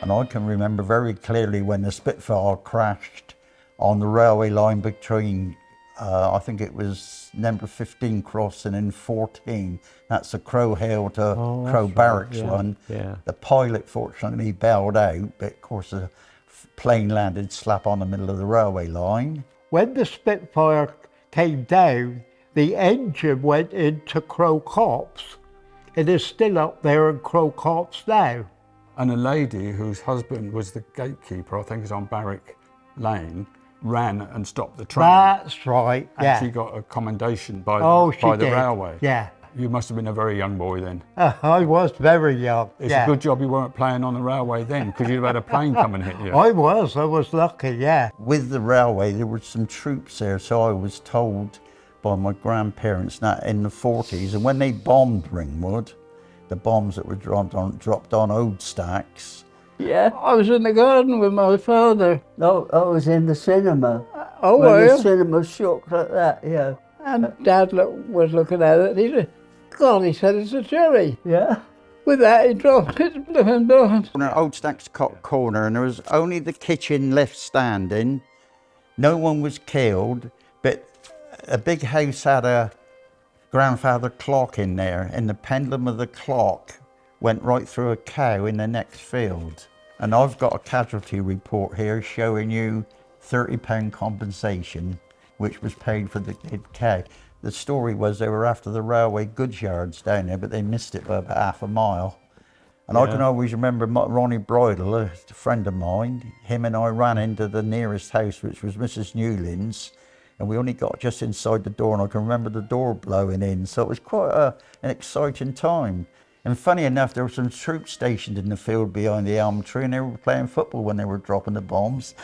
And I can remember very clearly when the Spitfire crashed on the railway line between, I think it was number 15 crossing and 14. That's the Crow Hill to Crow Barracks one. Yeah. The pilot fortunately bailed out, but of course the plane landed slap on the middle of the railway line. When the Spitfire came down, the engine went into Crow Copse. It is still up there in Crow Copse now. And a lady whose husband was the gatekeeper, I think is on Barrack Lane, ran and stopped the train. That's right, and yeah. she got a commendation by, she the did. railway. Yeah. You must have been a very young boy then. I was very young. It's a good job you weren't playing on the railway then, because you'd have had a plane come and hit you. I was lucky, yeah. With the railway, there were some troops there, so I was told by my grandparents that in the 40s, and when they bombed Ringwood, the bombs that were dropped on old stacks. Yeah, I was in the garden with my father. No, I was in the cinema. Oh, when were the you? cinema shook like that, yeah. And Dad was looking at it, and he said, God, he said it's a cherry. Yeah. With that, he dropped his blooming blood. On an old stacks corner, and there was only the kitchen left standing. No one was killed, but a big house had a grandfather clock in there, and the pendulum of the clock went right through a cow in the next field. And I've got a casualty report here showing you £30 compensation, which was paid for the dead cow. The story was they were after the railway goods yards down there, but they missed it by about half a mile. And I can always remember Ronnie Bridle, a friend of mine, him and I ran into the nearest house, which was Mrs. Newland's, and we only got just inside the door, and I can remember the door blowing in. So it was quite an exciting time. And funny enough, there were some troops stationed in the field behind the elm tree, and they were playing football when they were dropping the bombs.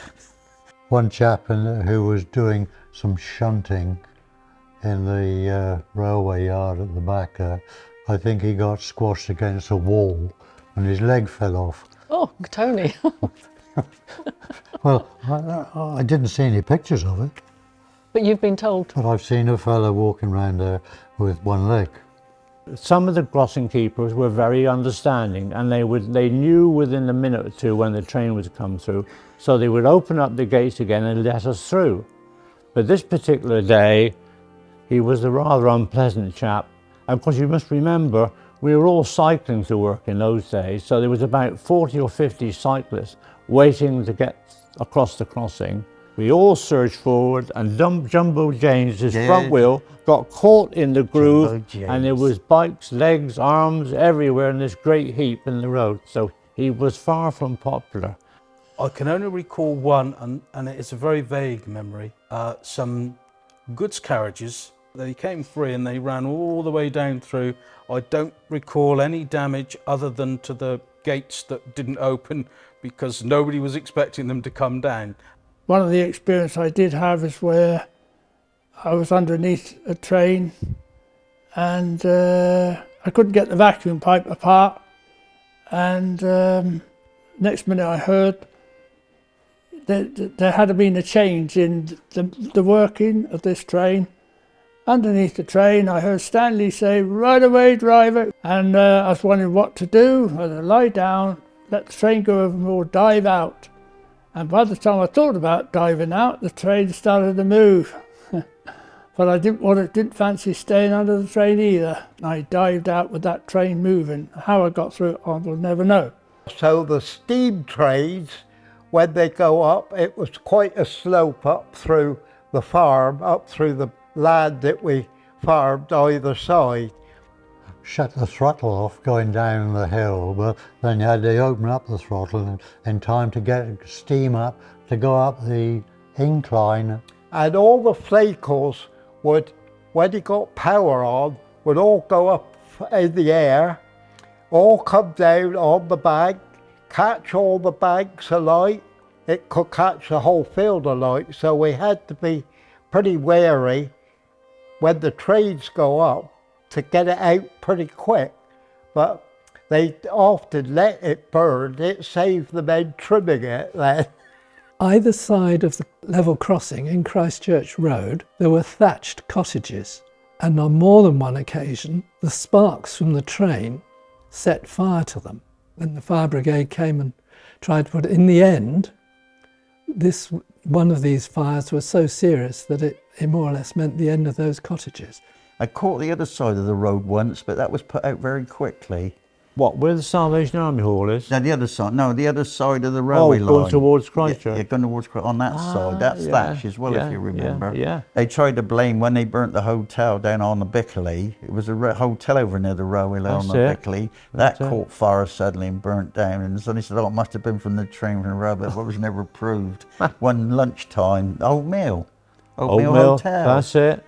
One chap who was doing some shunting in the railway yard at the back there, I think he got squashed against a wall and his leg fell off. Oh, Tony. Well, I didn't see any pictures of it. But you've been told. But I've seen a fellow walking around there with one leg. Some of the crossing keepers were very understanding, and they knew within a minute or two when the train was come through, so they would open up the gates again and let us through. But this particular day, he was a rather unpleasant chap. And of course, you must remember, we were all cycling to work in those days, so there was about 40 or 50 cyclists waiting to get across the crossing. We all surged forward, and Jumbo James, his front wheel, got caught in the groove, and there was bikes, legs, arms, everywhere in this great heap in the road. So he was far from popular. I can only recall one, and it's a very vague memory. Some goods carriages, they came free and they ran all the way down through. I don't recall any damage other than to the gates that didn't open because nobody was expecting them to come down. One of the experiences I did have is where I was underneath a train and I couldn't get the vacuum pipe apart, and next minute I heard that there had been a change in the working of this train. Underneath the train I heard Stanley say, "Right away, driver," and I was wondering what to do, whether to lie down, let the train go over or dive out. And by the time I thought about diving out, the train started to move. But I didn't fancy staying under the train either. I dived out with that train moving. How I got through it, I will never know. So the steam trains, when they go up, it was quite a slope up through the farm, up through the land that we farmed either side. Shut the throttle off going down the hill, but then you had to open up the throttle in time to get steam up to go up the incline. And all the flakels would, when it got power on, would all go up in the air, all come down on the bank, catch all the banks alight. It could catch the whole field alight, so we had to be pretty wary when the trains go up to get it out pretty quick. But they often let it burn. It saved the men trimming it then. Either side of the level crossing in Christchurch Road, there were thatched cottages, and on more than one occasion, the sparks from the train set fire to them. Then the fire brigade came and tried to put it. In the end, one of these fires was so serious that it more or less meant the end of those cottages. I caught the other side of the road once, but that was put out very quickly. What, where the Salvation Army Hall is? No, the other side. No, the other side of the railway line. Going towards Christchurch. Yeah, going towards on that side. That's yeah, thatch as well, yeah, if you remember. Yeah. They tried to blame when they burnt the hotel down on the Bickley. It was a hotel over near the railway line on the Bickley. That caught fire suddenly and burnt down. And so they said, "Oh, it must have been from the train from the railway." But it was never proved. One lunchtime, Old Mill Hotel. Hotel. That's it.